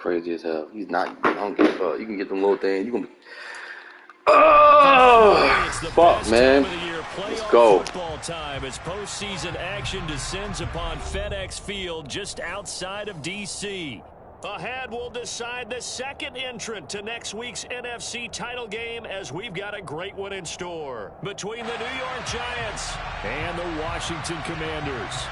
crazy as hell. He's not. I don't give a fuck. You can get them little things. You gonna be. Oh, fuck, man. Let's go. Football time as postseason action descends upon FedEx Field just outside of D.C. Ahead, we'll decide the second entrant to next week's NFC title game as we've got a great one in store between the New York Giants and the Washington Commanders.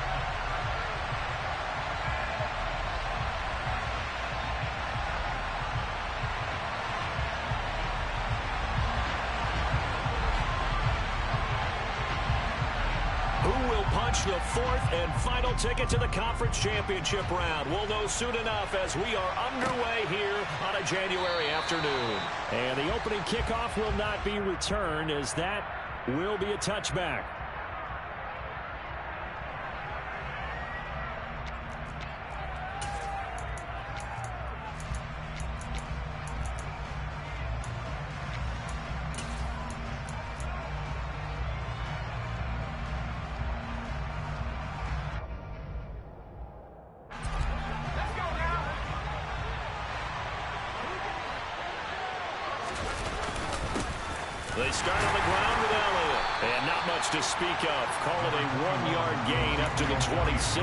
The fourth and final ticket to the conference championship round. We'll know soon enough as we are underway here on a January afternoon. And the opening kickoff will not be returned as that will be a touchback. They start on the ground with Elliott. And not much to speak of. Call it a 1-yard gain up to the 26.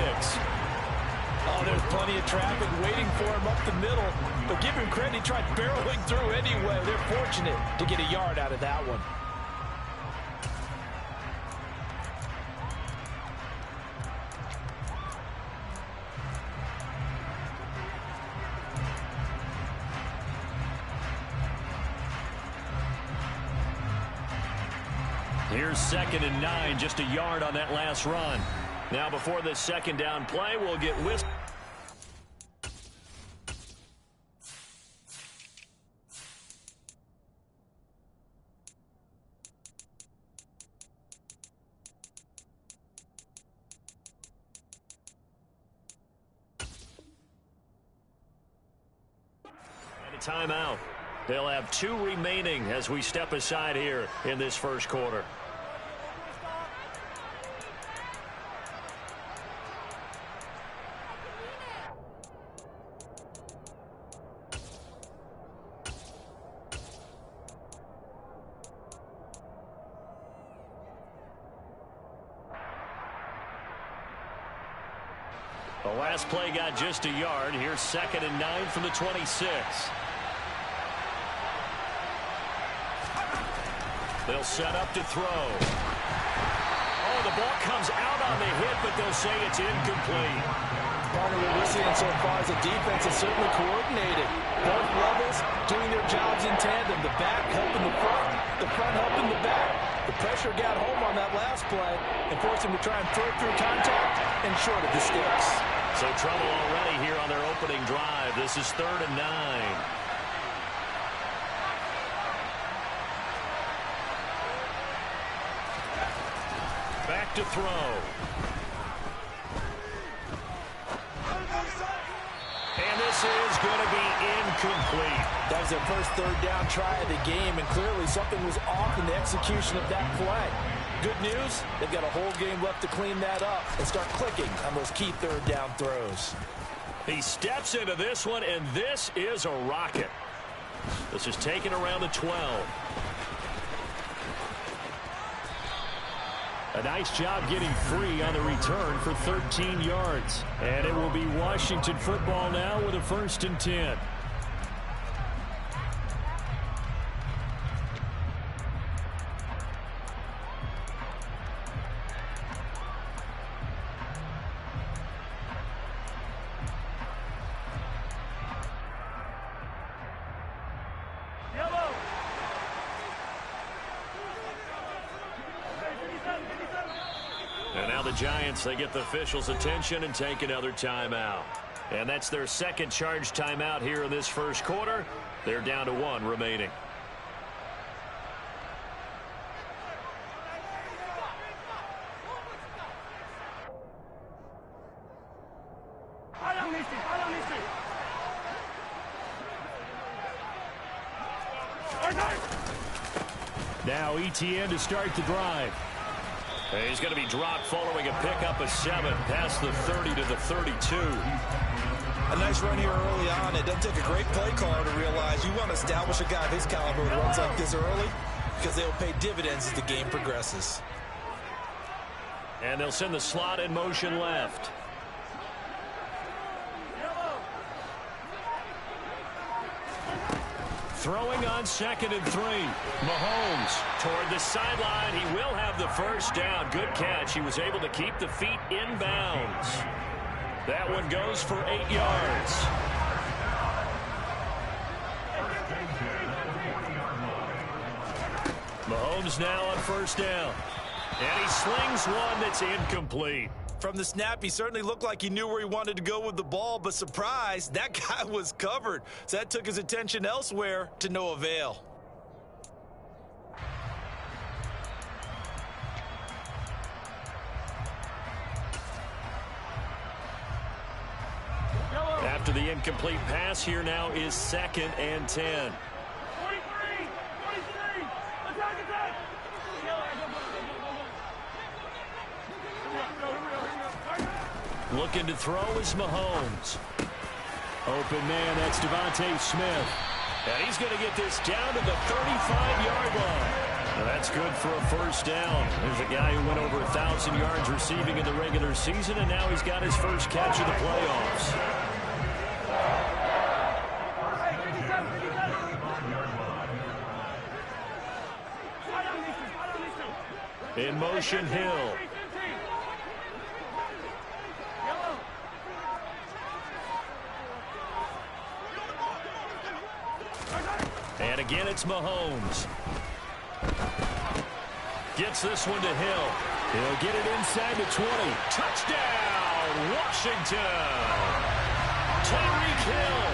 Oh, there's plenty of traffic waiting for him up the middle. But give him credit, he tried barreling through anyway. They're fortunate to get a yard out of that one. Here's 2nd and 9, just a yard on that last run. Now before this second down play, we'll get whistle. And a timeout. They'll have 2 remaining as we step aside here in this first quarter. The last play got just a yard. Here's 2nd and 9 from the 26. They'll set up to throw. Oh, the ball comes out on the hit, but they'll say it's incomplete. Part of what we're seeing so far is the defense is certainly coordinated. Both levels doing their jobs in tandem. The back helping the front helping the back. The pressure got home on that last play and forced him to try and throw through contact and short of the sticks. So trouble already here on their opening drive. This is 3rd and 9. Back to throw. And this is going to be incomplete. That was their first 3rd down try of the game, and clearly something was off in the execution of that play. Good news, they've got a whole game left to clean that up and start clicking on those key 3rd down throws. He steps into this one, and this is a rocket. This is taken around the 12. A nice job getting free on the return for 13 yards. And it will be Washington football now with a 1st and 10. And now the Giants, they get the officials' attention and take another timeout. And that's their 2nd charge timeout here in this first quarter. They're down to 1 remaining. Now ETN to start the drive. And he's going to be dropped following a pickup of 7 past the 30 to the 32. A nice run here early on. It doesn't take a great play caller to realize you want to establish a guy of his caliber who runs like this early because they'll pay dividends as the game progresses. And they'll send the slot in motion left. Throwing on 2nd and 3. Mahomes toward the sideline. He will have the first down. Good catch. He was able to keep the feet in bounds. That one goes for 8 yards. Mahomes now on first down. And he slings one that's incomplete. From the snap, he certainly looked like he knew where he wanted to go with the ball, but surprise, that guy was covered. So that took his attention elsewhere to no avail. After the incomplete pass, here now is 2nd and 10. Looking to throw is Mahomes. Open man, that's Devontae Smith. And he's going to get this down to the 35-yard line. Now that's good for a first down. There's a guy who went over 1,000 yards receiving in the regular season, and now he's got his first catch of the playoffs. In motion, Hill. And again, it's Mahomes. Gets this one to Hill. He'll get it inside the 20. Touchdown, Washington. Tyreek Hill,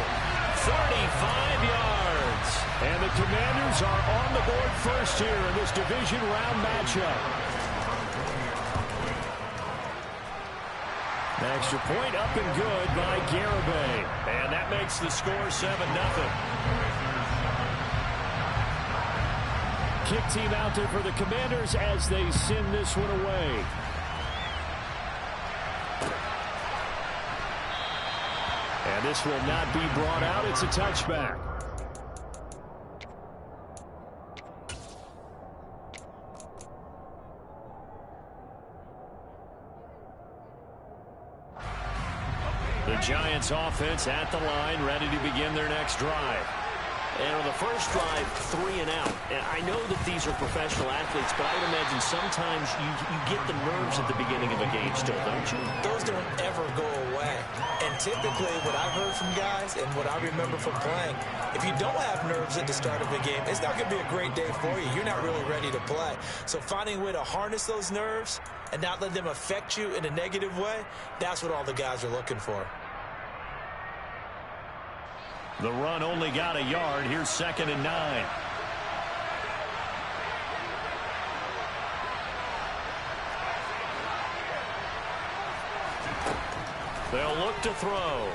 35 yards. And the Commanders are on the board first here in this division round matchup. An extra point up and good by Garibay. And that makes the score 7-0. Kick team out there for the Commanders as they send this one away. And this will not be brought out. It's a touchback. The Giants offense at the line, ready to begin their next drive. And on the first drive, 3 and out. And I know that these are professional athletes, but I would imagine sometimes you get the nerves at the beginning of a game still, don't you? Those don't ever go away. And typically what I've heard from guys and what I remember from playing, if you don't have nerves at the start of a game, it's not going to be a great day for you. You're not really ready to play. So finding a way to harness those nerves and not let them affect you in a negative way, that's what all the guys are looking for. The run only got a yard. Here's 2nd and 9. They'll look to throw.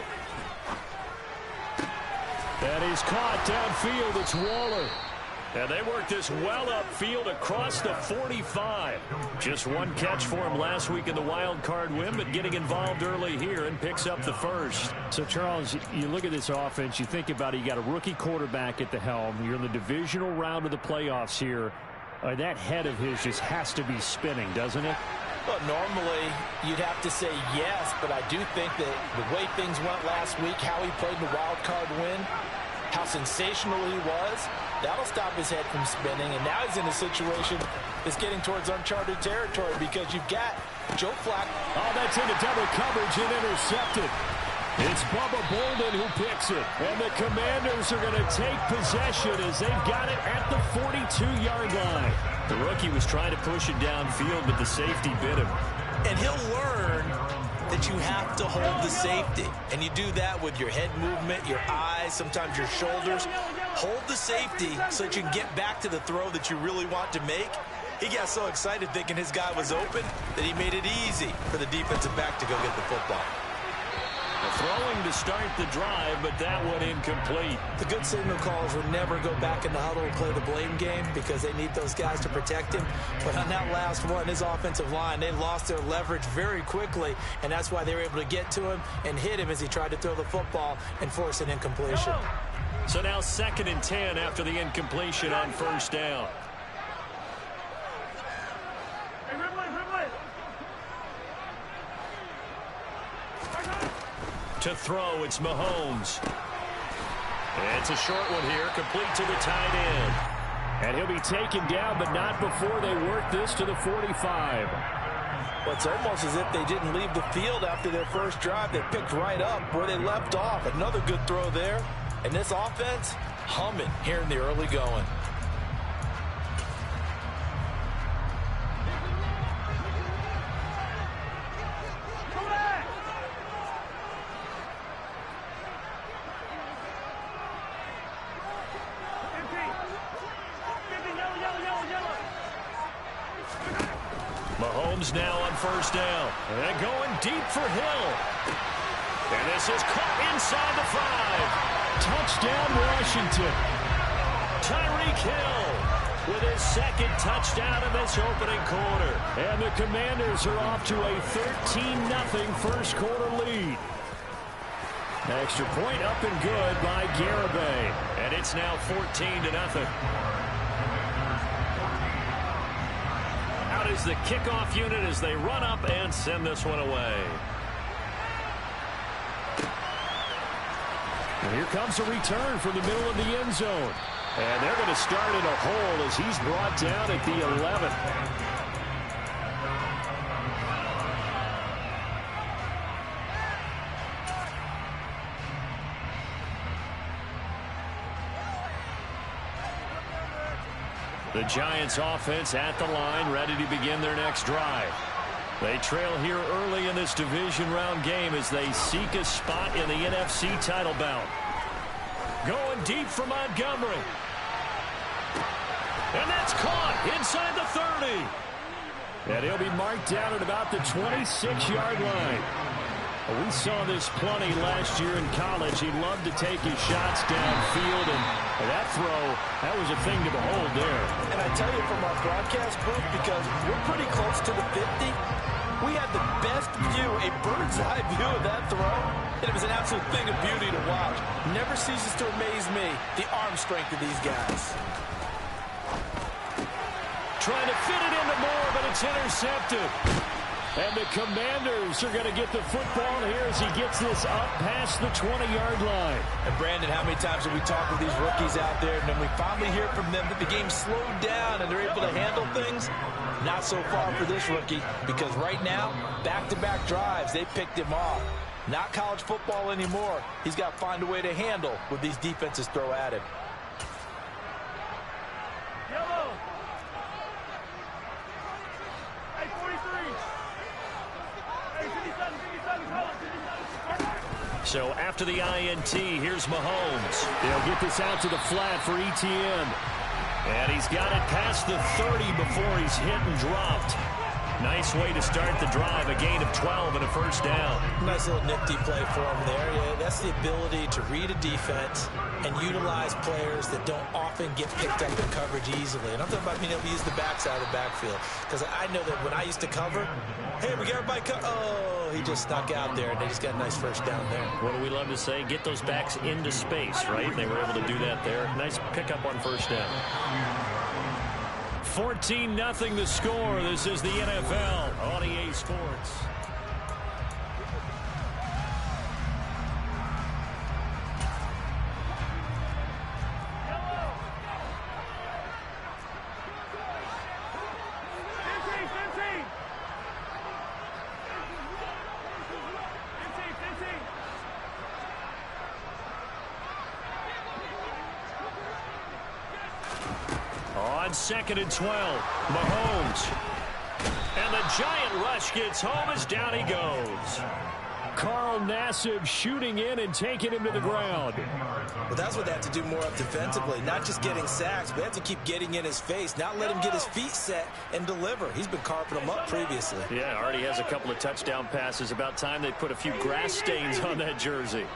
And he's caught downfield. It's Waller. And they worked this well upfield across the 45. Just one catch for him last week in the wild card win, but getting involved early here and picks up the first. So, Charles, you look at this offense, you think about it, you got a rookie quarterback at the helm. You're in the divisional round of the playoffs here. That head of his just has to be spinning, doesn't it? Well, normally you'd have to say yes, but I do think that the way things went last week, how he played in the wild card win, how sensational he was, that'll stop his head from spinning. And now he's in a situation that's getting towards uncharted territory because you've got Joe Flacco. Oh, that's into double coverage and intercepted. It's Bubba Bolden who picks it. And the Commanders are going to take possession as they've got it at the 42-yard line. The rookie was trying to push it downfield, but the safety bit him. And he'll learn that you have to hold the safety. And you do that with your head movement, your eyes, sometimes your shoulders. Hold the safety so that you can get back to the throw that you really want to make. He got so excited thinking his guy was open that he made it easy for the defensive back to go get the football. Throwing to start the drive, but that one incomplete. The good signal callers will never go back in the huddle and play the blame game because they need those guys to protect him. But on that last one, his offensive line, they lost their leverage very quickly, and that's why they were able to get to him and hit him as he tried to throw the football and force an incompletion. So now 2nd and 10 after the incompletion on 1st down. To throw, it's Mahomes. It's a short one here, complete to the tight end. And he'll be taken down, but not before they work this to the 45. Well, it's almost as if they didn't leave the field after their first drive. They picked right up where they left off. Another good throw there. And this offense, humming here in the early going. Mahomes now on 1st down. And going deep for Hill. And this is caught inside the 5. Touchdown, Washington. Tyreek Hill with his 2nd touchdown in this opening quarter. And the Commanders are off to a 13-0 first quarter lead. Extra point up and good by Garibay. And it's now 14-0. Out is the kickoff unit as they run up and send this one away. And here comes a return from the middle of the end zone. And they're going to start in a hole as he's brought down at the 11. The Giants offense at the line, ready to begin their next drive. They trail here early in this division round game as they seek a spot in the NFC title bout. Going deep for Montgomery. And that's caught inside the 30. And he'll be marked down at about the 26-yard line. We saw this plenty last year in college. He loved to take his shots downfield, and that throw, that was a thing to behold there. And I tell you from our broadcast booth, because we're pretty close to the 50, we had the best view, a bird's eye view of that throw, and it was an absolute thing of beauty to watch. Never ceases to amaze me, the arm strength of these guys. Trying to fit it into Moore, but it's intercepted. And the Commanders are going to get the football here as he gets this up past the 20-yard line. And Brandon, how many times have we talked with these rookies out there, and then we finally hear from them that the game slowed down and they're able to handle things? Not so far for this rookie, because right now, back-to-back drives, they picked him off. Not college football anymore. He's got to find a way to handle what these defenses throw at him. Yellow. Hey, 43. So after the INT, here's Mahomes. They'll get this out to the flat for ETN. And he's got it past the 30 before he's hit and dropped. Nice way to start the drive, a gain of 12 and a first down. Nice little nifty play for him there. Yeah, that's the ability to read a defense and utilize players that don't often get picked up in coverage easily. And I'm talking about being able to use the backside of the backfield. Because I know that when I used to cover, hey, we got everybody oh, he just snuck out there, and they just got a nice first down there. What do we love to say? Get those backs into space, right? They were able to do that there. Nice pickup on first down. 14-0 the score. This is the NFL on EA Sports. On 2nd and 12, Mahomes. And the giant rush gets home as down he goes. Carl Nassib shooting in and taking him to the ground. Well, that's what they have to do more of defensively, not just getting sacks, but they have to keep getting in his face, not let him get his feet set and deliver. He's been carping him up previously. Yeah, already has a couple of touchdown passes. About time they put a few grass stains on that jersey.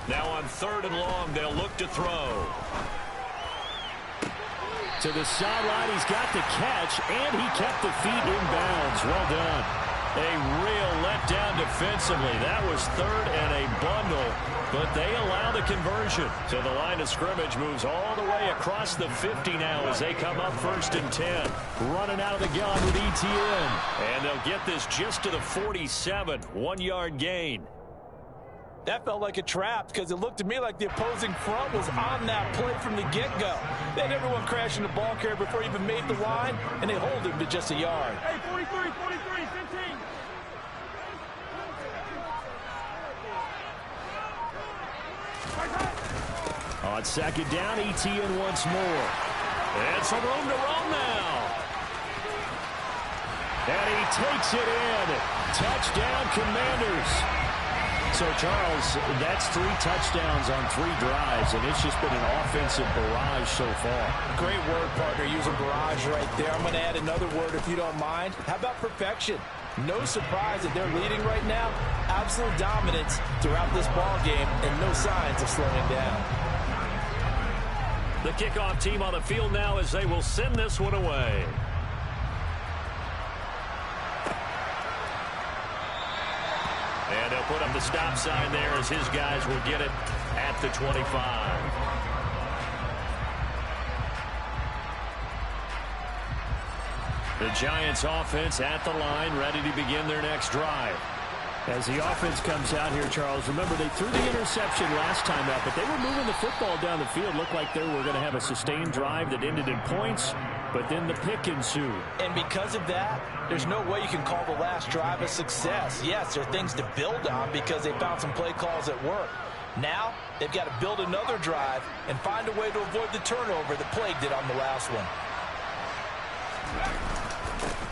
Now on 3rd and long, they'll look to throw. To the sideline, he's got the catch, and he kept the feet in bounds. Well done. A real letdown defensively. That was 3rd and a bundle, but they allow the conversion. So the line of scrimmage moves all the way across the 50 now as they come up 1st and 10. Running out of the gun with ETN. And they'll get this just to the 47. 1-yard gain. That felt like a trap because it looked to me like the opposing front was on that play from the get-go. They had everyone crashing the ball carrier before he even made the line, and they hold him to just a yard. Hey, 43, 43, 15. On 2nd down, ETN once more. And some room to roam now. And he takes it in. Touchdown, Commanders. So, Charles, that's 3 touchdowns on 3 drives, and it's just been an offensive barrage so far. Great word, partner, using barrage right there. I'm going to add another word if you don't mind. How about perfection? No surprise that they're leading right now. Absolute dominance throughout this ball game, and no signs of slowing down. The kickoff team on the field now as they will send this one away. And they'll put up the stop sign there as his guys will get it at the 25. The Giants offense at the line, ready to begin their next drive. As the offense comes out here, Charles, remember they threw the interception last time out, but they were moving the football down the field. Looked like they were going to have a sustained drive that ended in points, but then the pick ensued. And because of that, there's no way you can call the last drive a success. Yes, there are things to build on because they found some play calls that work. Now, they've got to build another drive and find a way to avoid the turnover that plagued it on the last one.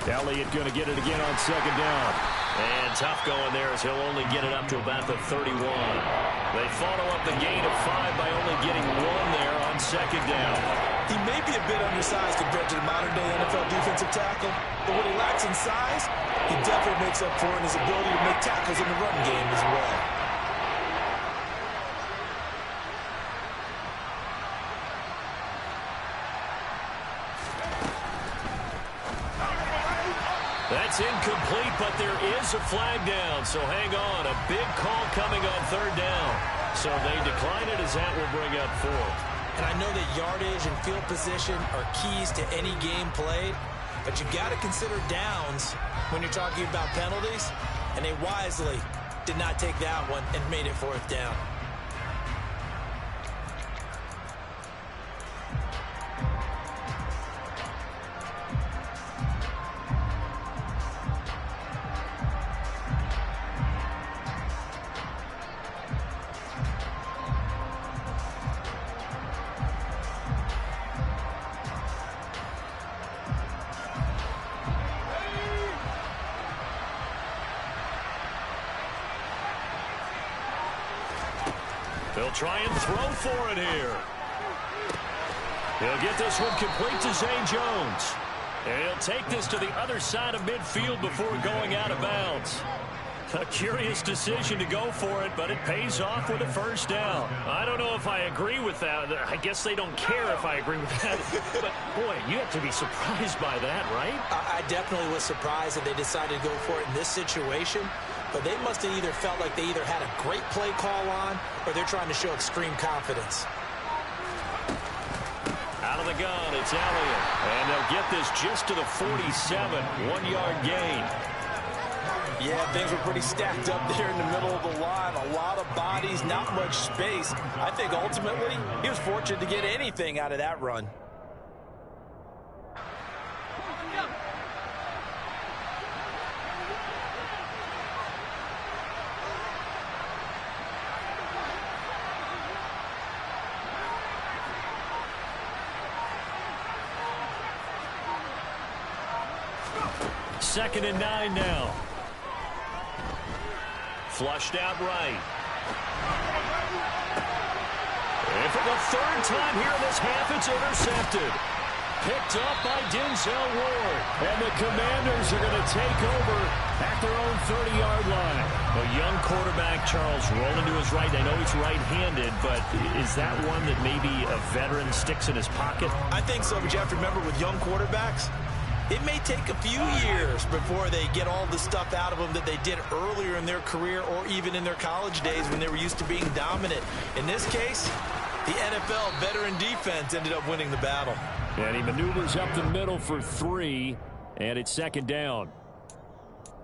Elliott going to get it again on 2nd down. And tough going there as he'll only get it up to about the 31. They follow up the gain of 5 by only getting 1 there on 2nd down. He may be a bit undersized compared to the modern-day NFL defensive tackle, but what he lacks in size, he definitely makes up for in his ability to make tackles in the run game as well. That's incomplete, but there is a flag down, so hang on. A big call coming on 3rd down. So they decline it as that will bring up 4th. And I know that yardage and field position are keys to any game played, but you got to consider downs when you're talking about penalties, and they wisely did not take that one and made it 4th down. They'll try and throw for it here. He'll get this one complete to Zay Jones. And he'll take this to the other side of midfield before going out of bounds. A curious decision to go for it, but it pays off with a 1st down. I don't know if I agree with that. I guess they don't care if I agree with that. But, boy, you have to be surprised by that, right? I definitely was surprised that they decided to go for it in this situation. But they must have either felt like they either had a great play call on or they're trying to show extreme confidence. Out of the gun, it's Elliott. And they'll get this just to the 47. 1-yard gain. Yeah, things were pretty stacked up there in the middle of the line. A lot of bodies, not much space. I think ultimately he was fortunate to get anything out of that run. Second and 9 now. Flushed out right. And for the third time here in this half, it's intercepted. Picked up by Denzel Ward. And the Commanders are going to take over at their own 30-yard line. A young quarterback, Charles, rolling to his right. I know he's right-handed, but is that one that maybe a veteran sticks in his pocket? I think so, but you have to remember with young quarterbacks, it may take a few years before they get all the stuff out of them that they did earlier in their career or even in their college days when they were used to being dominant. In this case, the NFL veteran defense ended up winning the battle. And he maneuvers up the middle for 3, and it's second down.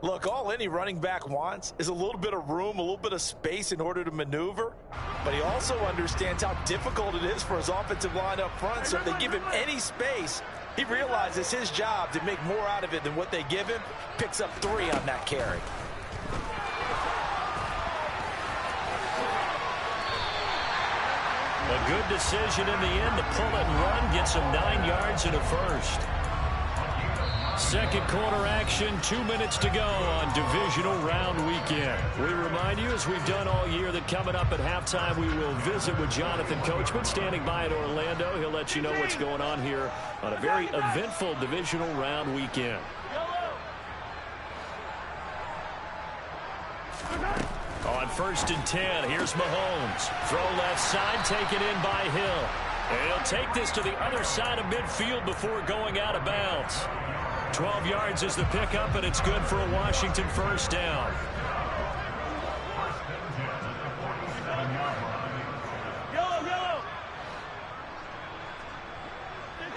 Look, all any running back wants is a little bit of room, a little bit of space in order to maneuver. But he also understands how difficult it is for his offensive line up front. So if they give him any space, he realizes his job to make more out of it than what they give him. Picks up 3 on that carry. A good decision in the end to pull it and run. Gets him 9 yards and a first. Second quarter action, 2 minutes to go on divisional round weekend. We remind you, as we've done all year, that coming up at halftime, we will visit with Jonathan Coachman standing by in Orlando. He'll let you know what's going on here on a very eventful divisional round weekend. On 1st and 10, here's Mahomes. Throw left side, taken in by Hill. And he'll take this to the other side of midfield before going out of bounds. 12 yards is the pickup, and it's good for a Washington first down. Yellow. 15.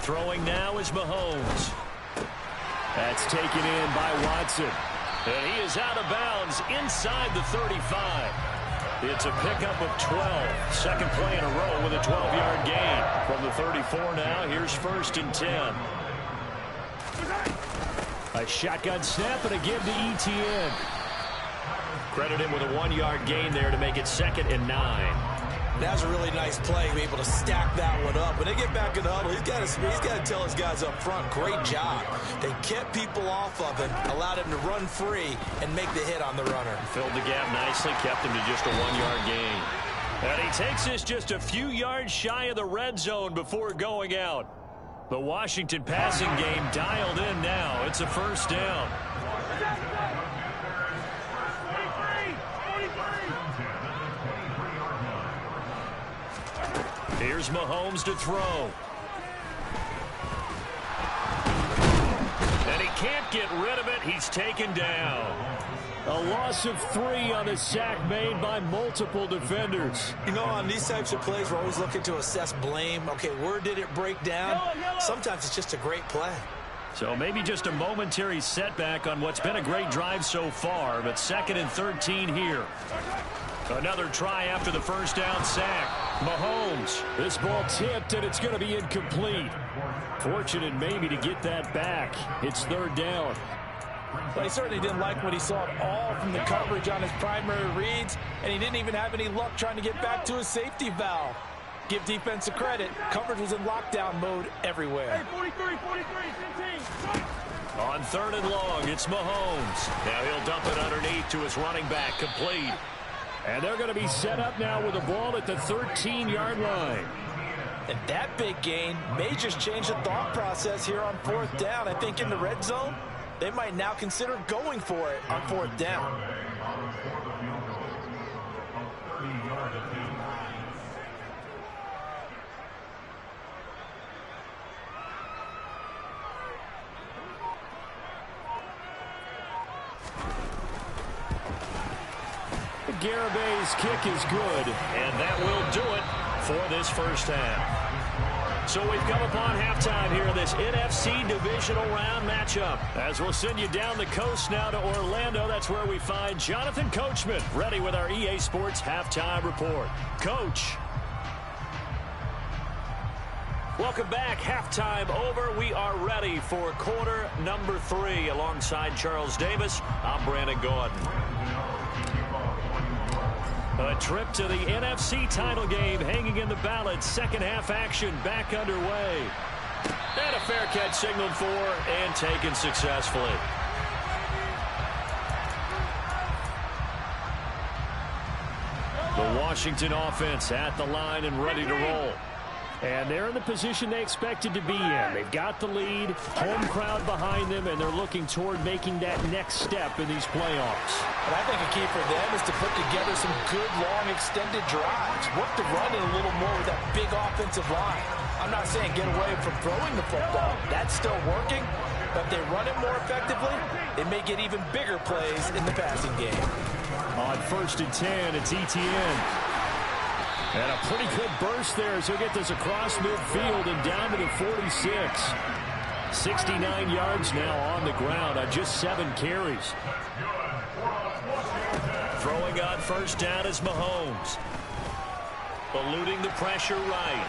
Throwing now is Mahomes. That's taken in by Watson. And he is out of bounds inside the 35. It's a pickup of 12. Second play in a row with a 12-yard gain. From the 34 now, here's 1st and 10. A shotgun snap and a give to ETN. Credit him with a 1-yard gain there to make it 2nd and 9. That's a really nice play to be able to stack that one up. When they get back in the huddle, he's got to tell his guys up front, great job. They kept people off of him, allowed him to run free, and make the hit on the runner. Filled the gap nicely, kept him to just a 1-yard gain. And he takes this just a few yards shy of the red zone before going out. The Washington passing game dialed in now. It's a first down. Here's Mahomes to throw. And he can't get rid of it. He's taken down. A loss of 3 on the sack made by multiple defenders. You know, on these types of plays, we're always looking to assess blame. Okay, where did it break down? Sometimes it's just a great play. So maybe just a momentary setback on what's been a great drive so far, but 2nd and 13 here. Another try after the first down sack. Mahomes. This ball tipped, and it's going to be incomplete. Fortunate maybe to get that back. It's 3rd down. But he certainly didn't like what he saw at all from the coverage on his primary reads, and he didn't even have any luck trying to get back to his safety valve. Give defense a credit. Coverage was in lockdown mode everywhere. Hey, 43, 15. On 3rd and long, it's Mahomes. Now he'll dump it underneath to his running back, complete. And they're going to be set up now with the ball at the 13-yard line. And that big gain may just change the thought process here on 4th down. I think in the red zone, they might now consider going for it on 4th down. Garabay's kick is good. And that will do it for this first half. So we've come upon halftime here in this NFC divisional round matchup. As we'll send you down the coast now to Orlando, that's where we find Jonathan Coachman ready with our EA Sports halftime report. Coach. Welcome back. Halftime over. We are ready for quarter number 3. Alongside Charles Davis, I'm Brandon Gordon. A trip to the NFC title game hanging in the balance. Second half action back underway. And a fair catch signaled for and taken successfully. The Washington offense at the line and ready to roll. And they're in the position they expected to be in. They've got the lead, home crowd behind them, and they're looking toward making that next step in these playoffs. And I think a key for them is to put together some good, long, extended drives. Work the run in a little more with that big offensive line. I'm not saying get away from throwing the football. That's still working. But if they run it more effectively, they may get even bigger plays in the passing game. On 1st and 10, it's Etienne. And a pretty good burst there as he'll get this across midfield and down to the 46. 69 yards now on the ground on just 7 carries. Throwing on 1st down is Mahomes. Eluding the pressure right.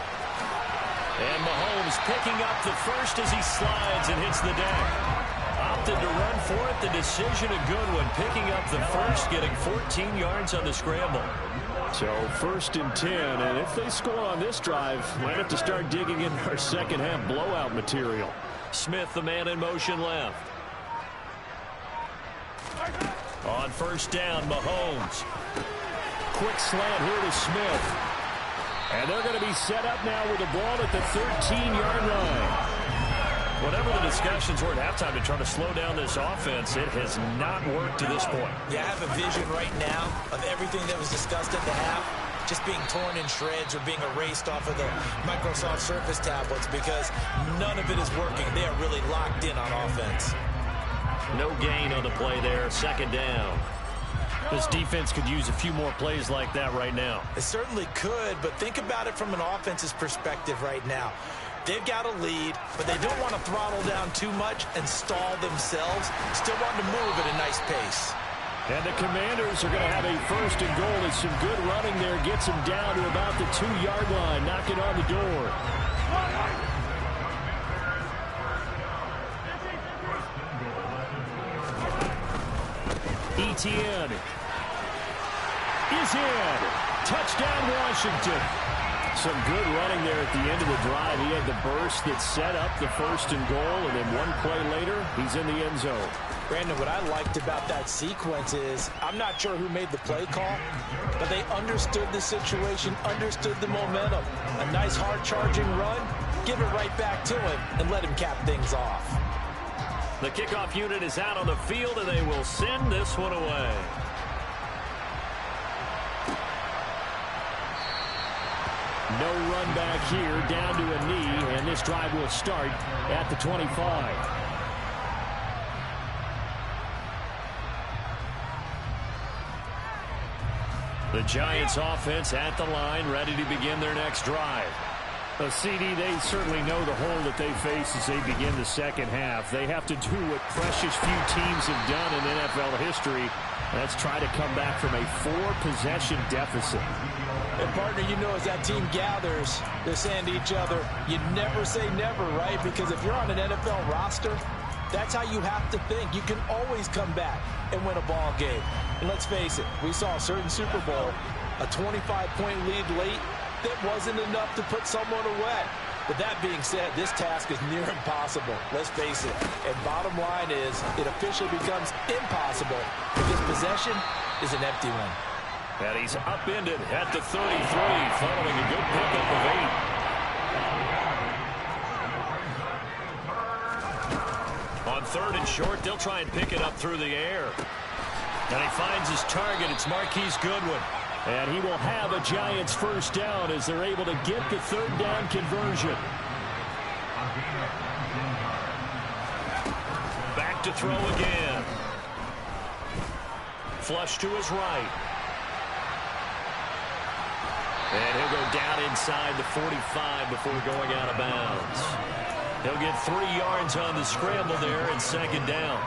And Mahomes picking up the first as he slides and hits the deck. Opted to run for it. The decision a good one. Picking up the first, getting 14 yards on the scramble. So 1st and 10, and if they score on this drive, might have to start digging in our second half blowout material. Smith, the man in motion left. On 1st down, Mahomes. Quick slant here to Smith. And they're going to be set up now with the ball at the 13-yard line. Whatever the discussions were at halftime to try to slow down this offense, it has not worked to this point. Yeah, I have a vision right now of everything that was discussed at the half just being torn in shreds or being erased off of the Microsoft Surface tablets because none of it is working. They are really locked in on offense. No gain on the play there. 2nd down. This defense could use a few more plays like that right now. It certainly could, but think about it from an offense's perspective right now. They've got a lead, but they don't want to throttle down too much and stall themselves. Still want to move at a nice pace. And the Commanders are going to have a 1st and goal. It's some good running there. Gets them down to about the 2-yard line. Knocking on the door. Etienne is in. Touchdown, Washington. Some good running there at the end of the drive. He had the burst that set up the 1st and goal, and then one play later, he's in the end zone. Brandon, what I liked about that sequence is I'm not sure who made the play call, but they understood the situation, understood the momentum. A nice hard-charging run, give it right back to him, and let him cap things off. The kickoff unit is out on the field, and they will send this one away. No run back here, down to a knee, and this drive will start at the 25. The Giants offense at the line, ready to begin their next drive. CD, they certainly know the hole that they face as they begin the second half. They have to do what precious few teams have done in NFL history. Let's try to come back from a 4-possession deficit. And, partner, you know as that team gathers, they're saying to each other, you never say never, right? Because if you're on an NFL roster, that's how you have to think. You can always come back and win a ball game. And let's face it, we saw a certain Super Bowl, a 25-point lead late, that wasn't enough to put someone away. But that being said, this task is near impossible. Let's face it. And bottom line is, it officially becomes impossible if this possession is an empty one. And he's upended at the 33, following a good pickup of 8. On 3rd and short, they'll try and pick it up through the air. And he finds his target. It's Marquise Goodwin. And he will have a Giants 1st down as they're able to get the 3rd down conversion. Back to throw again. Flush to his right. And he'll go down inside the 45 before going out of bounds. He'll get 3 yards on the scramble there and 2nd down.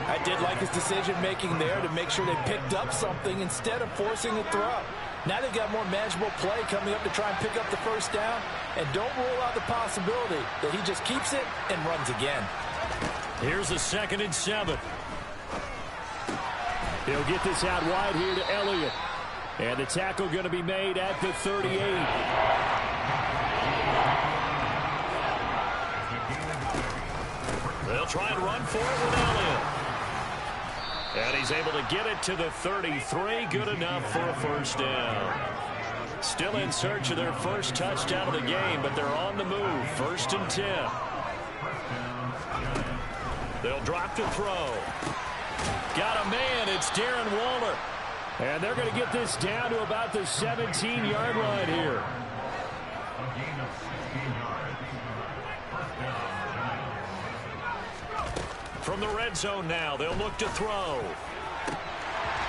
I did like his decision-making there to make sure they picked up something instead of forcing a throw. Now they've got more manageable play coming up to try and pick up the 1st down. And don't rule out the possibility that he just keeps it and runs again. Here's a 2nd and 7. He'll get this out wide here to Elliott. And the tackle going to be made at the 38. They'll try and run for it with Elliott. And he's able to get it to the 33. Good enough for a first down. Still in search of their first touchdown of the game, but they're on the move. 1st and 10. They'll drop to throw. Got a man. It's Darren Waller. And they're going to get this down to about the 17-yard line here. From the red zone now, they'll look to throw.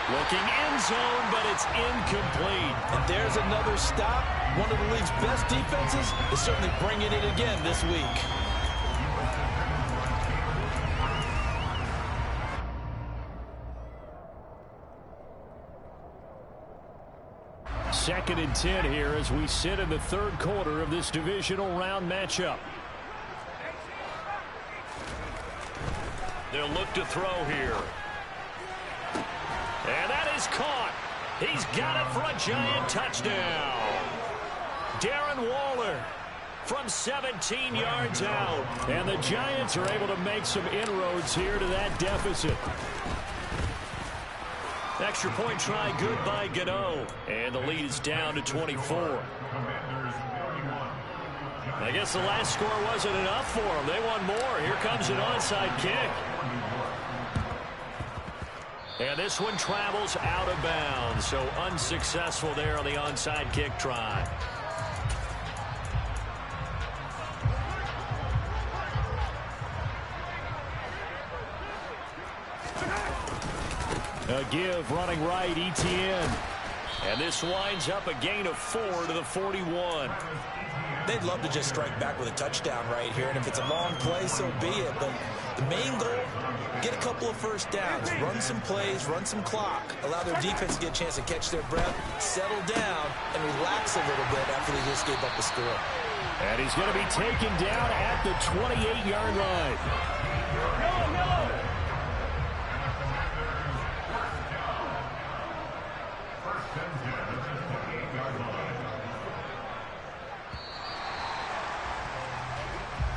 Looking end zone, but it's incomplete. And there's another stop. One of the league's best defenses is certainly bringing it again this week. Second and 10 here as we sit in the third quarter of this divisional round matchup. They'll look to throw here. And that is caught. He's got it for a giant touchdown. Darren Waller from 17 yards out. And the Giants are able to make some inroads here to that deficit. Extra point try good by Gano. And the lead is down to 24. I guess the last score wasn't enough for them. They want more. Here comes an onside kick. And this one travels out of bounds. So unsuccessful there on the onside kick try. A give running right, Etienne. And this winds up a gain of 4 to the 41. They'd love to just strike back with a touchdown right here, and if it's a long play, so be it. But the main goal, get a couple of first downs, run some plays, run some clock, allow their defense to get a chance to catch their breath, settle down, and relax a little bit after they just gave up the score. And he's going to be taken down at the 28-yard line. Yellow, yellow.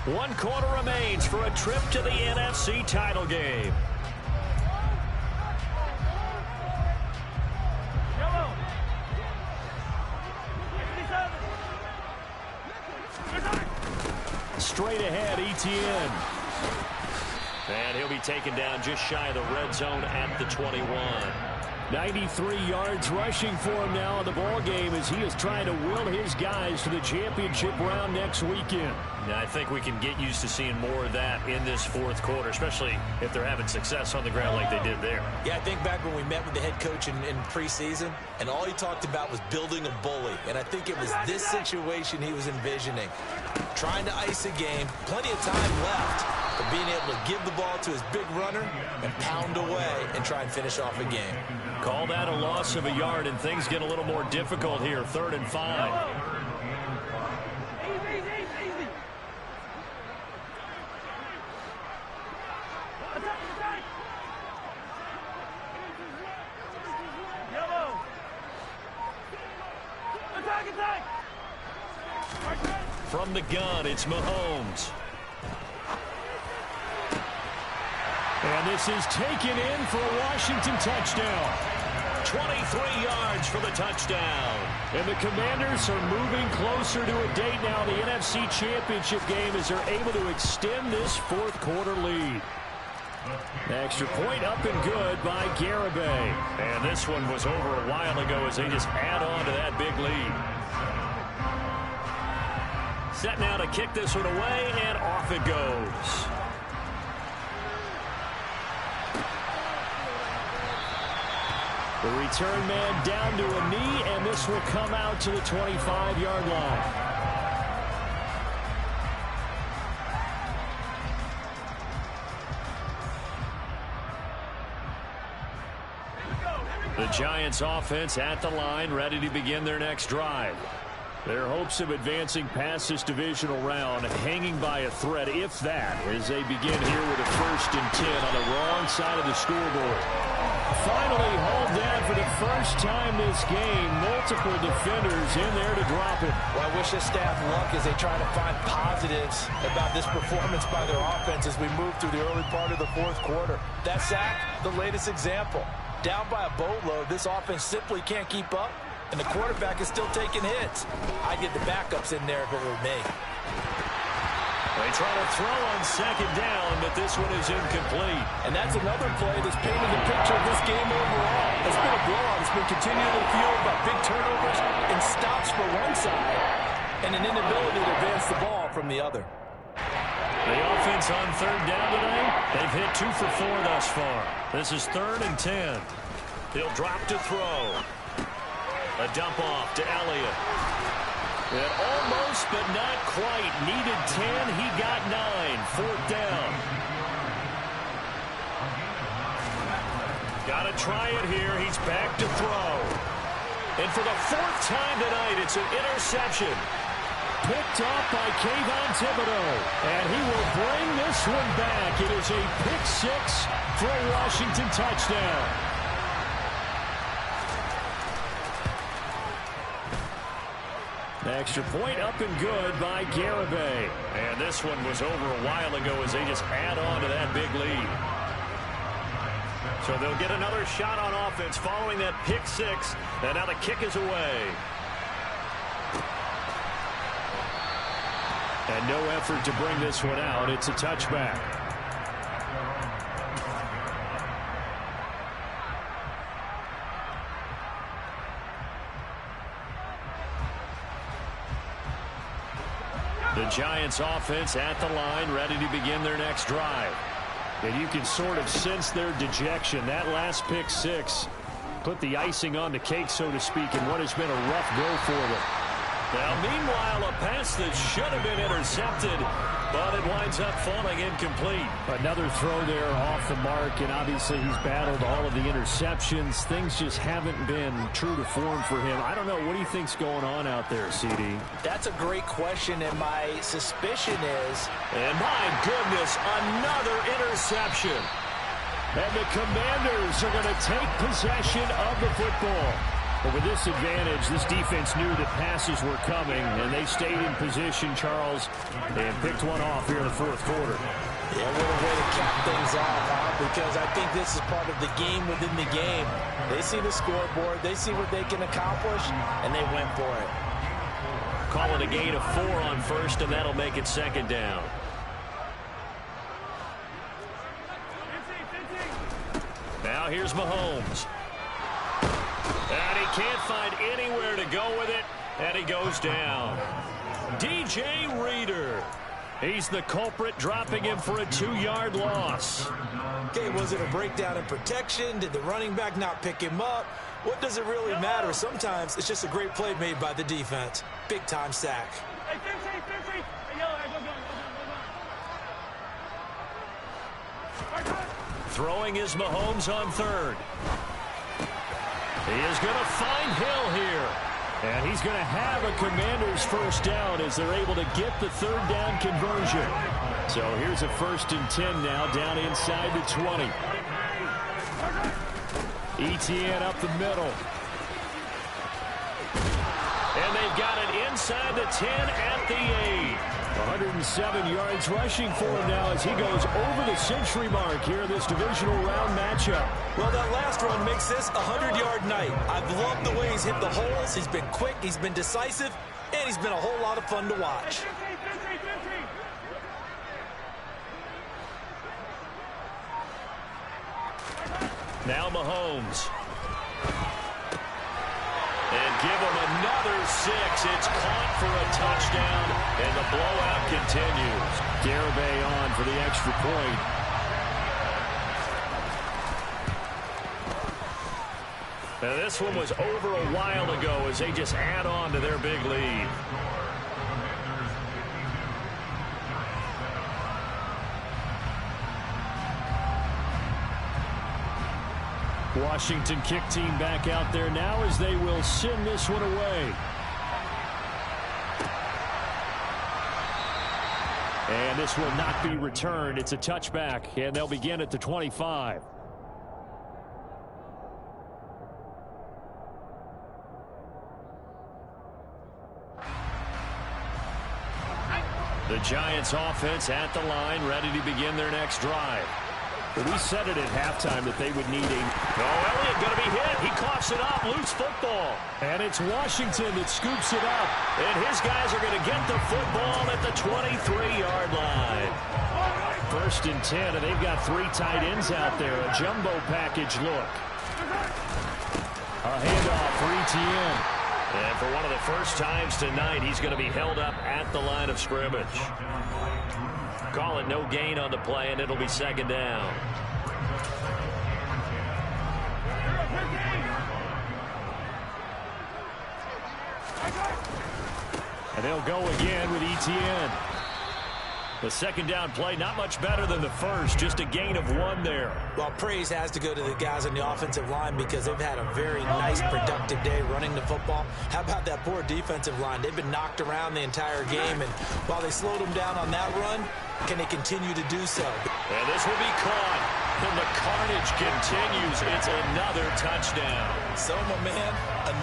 One quarter remains for a trip to the NFC title game. Yellow. Straight ahead, Etienne. And he'll be taken down just shy of the red zone at the 21. 93 yards rushing for him now in the ball game as he is trying to will his guys to the championship round next weekend. Now, I think we can get used to seeing more of that in this fourth quarter, especially if they're having success on the ground like they did there. Yeah, I think back when we met with the head coach in preseason, and all he talked about was building a bully. And I think it was this situation he was envisioning. Trying to ice a game, plenty of time left, but being able to give the ball to his big runner and pound away and try and finish off a game. Call that a loss of a yard, and things get a little more difficult here. 3rd and 5. Easy, easy, easy. Attack, attack. Yellow. Attack, attack. From the gun, it's Mahomes. And this is taken in for a Washington touchdown. 23 yards for the touchdown. And the Commanders are moving closer to a date now, the NFC Championship game, as they're able to extend this fourth quarter lead. Extra point up and good by Garibay. And this one was over a while ago as they just add on to that big lead. Set now to kick this one away, and off it goes. The return man down to a knee, and this will come out to the 25-yard line. The Giants offense at the line, ready to begin their next drive. Their hopes of advancing past this divisional round hanging by a thread, if that, as they begin here with a 1st and 10 on the wrong side of the scoreboard. Finally hauled down for the first time this game. Multiple defenders in there to drop it. Well, I wish wish the staff luck as they try to find positives about this performance by their offense as we move through the early part of the fourth quarter. That sack, the latest example. Down by a boatload, this offense simply can't keep up, and the quarterback is still taking hits. I'd get the backups in there if it were me. They try to throw on second down, but this one is incomplete. And that's another play that's painted the picture of this game overall. It's been a blowout. It's been continually fueled by big turnovers and stops for one side and an inability to advance the ball from the other. The offense on third down today, they've hit 2 for 4 thus far. This is 3rd and 10. He'll drop to throw. A dump off to Elliott. And almost, but not quite. Needed 10. He got 9. 4th down. Got to try it here. He's back to throw. And for the 4th time tonight, it's an interception. Picked off by Kayvon Thibodeau. And he will bring this one back. It is a pick 6 for a Washington touchdown. Extra point up and good by Garibay. And this one was over a while ago as they just add on to that big lead. So they'll get another shot on offense following that pick 6. And now the kick is away. And no effort to bring this one out. It's a touchback. The Giants offense at the line, ready to begin their next drive. And you can sort of sense their dejection. That last pick 6 put the icing on the cake, so to speak, in what has been a rough go for them. Now, meanwhile, a pass that should have been intercepted, but it winds up falling incomplete. Another throw there off the mark, and obviously he's battled all of the interceptions. Things just haven't been true to form for him. I don't know. What do you think's going on out there, CD? That's a great question, and my suspicion is... And my goodness, another interception. And the Commanders are going to take possession of the football. But with this advantage, this defense knew that passes were coming, and they stayed in position, Charles, and picked one off here in the fourth quarter. Yeah, what a way to cap things off, huh? Because I think this is part of the game within the game. They see the scoreboard, they see what they can accomplish, and they went for it. Call it a gain of 4 on first, and that'll make it second down. Now here's Mahomes. And he can't find anywhere to go with it, and he goes down. DJ Reader. He's the culprit, dropping him for a 2-yard loss. Okay, was it a breakdown in protection? Did the running back not pick him up? What does it really matter? Sometimes it's just a great play made by the defense. Big-time sack. Hey, Finchie. Hey, yo, go. Throwing is Mahomes on third. He is going to find Hill here. And he's going to have a Commanders first down as they're able to get the third down conversion. So here's a 1st and 10 now, down inside the 20. ETN up the middle. And they've got it inside the 10 at the 8. 107 yards rushing for him now as he goes over the century mark here in this divisional round matchup. Well, that last run makes this a 100-yard night. I've loved the way he's hit the holes. He's been quick, he's been decisive, and he's been a whole lot of fun to watch. Now Mahomes. And give him another 6. It's caught for a touchdown, and the blowout continues. Garibay on for the extra point. Now this one was over a while ago as they just add on to their big lead. Washington kick team back out there now as they will send this one away. And this will not be returned. It's a touchback, and they'll begin at the 25. The Giants offense at the line, ready to begin their next drive. We said it at halftime that they would need a... Oh, Elliott going to be hit. He coughs it up. Loose football. And it's Washington that scoops it up. And his guys are going to get the football at the 23-yard line. 1st and 10, and they've got 3 tight ends out there. A jumbo package look. A handoff for Etienne. And for one of the first times tonight, he's going to be held up at the line of scrimmage. Call it no gain on the play, and it'll be 2nd down. And they'll go again with Etienne. The 2nd down play, not much better than the first, just a gain of 1 there. Well, praise has to go to the guys on the offensive line because they've had a very nice, productive day running the football. How about that poor defensive line? They've been knocked around the entire game, and while they slowed them down on that run, can they continue to do so? And this will be caught, and the carnage continues. It's another touchdown. So, my man,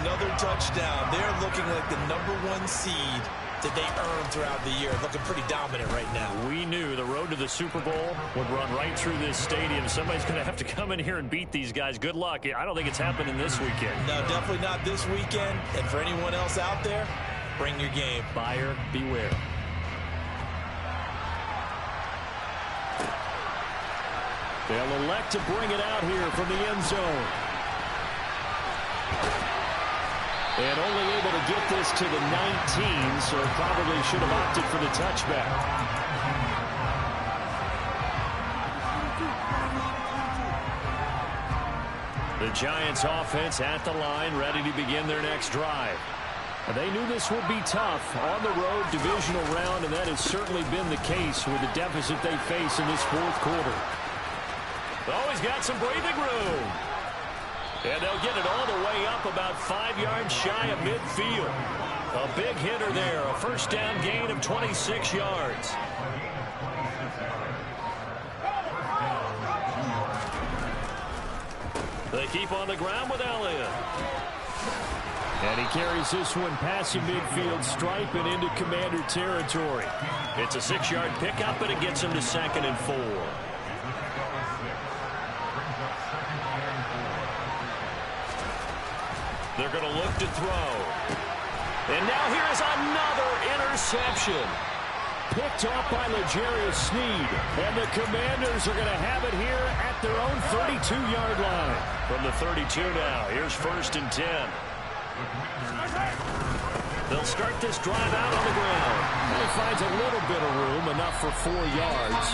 another touchdown. They're looking like the #1 seed that they earned throughout the year. Looking pretty dominant right now. We knew the road to the Super Bowl would run right through this stadium. Somebody's going to have to come in here and beat these guys. Good luck. I don't think it's happening this weekend. No, definitely not this weekend. And for anyone else out there, bring your game. Buyer beware. They'll elect to bring it out here from the end zone. And only able to get this to the 19, so probably should have opted for the touchback. The Giants offense at the line, ready to begin their next drive. They knew this would be tough on the road divisional round, and that has certainly been the case with the deficit they face in this 4th quarter. Oh, he's got some breathing room. And they'll get it all the way up about 5 yards shy of midfield. A big hitter there. A 1st down gain of 26 yards. They keep on the ground with Elliott. And he carries this one past the midfield stripe and into Commander territory. It's a 6-yard pickup, and it gets him to 2nd and 4. They're going to look to throw. And now here is another interception. Picked off by L'Jarius Sneed. And the Commanders are going to have it here at their own 32-yard line. From the 32 now, here's 1st and 10. They'll start this drive out on the ground. And he finds a little bit of room, enough for 4 yards.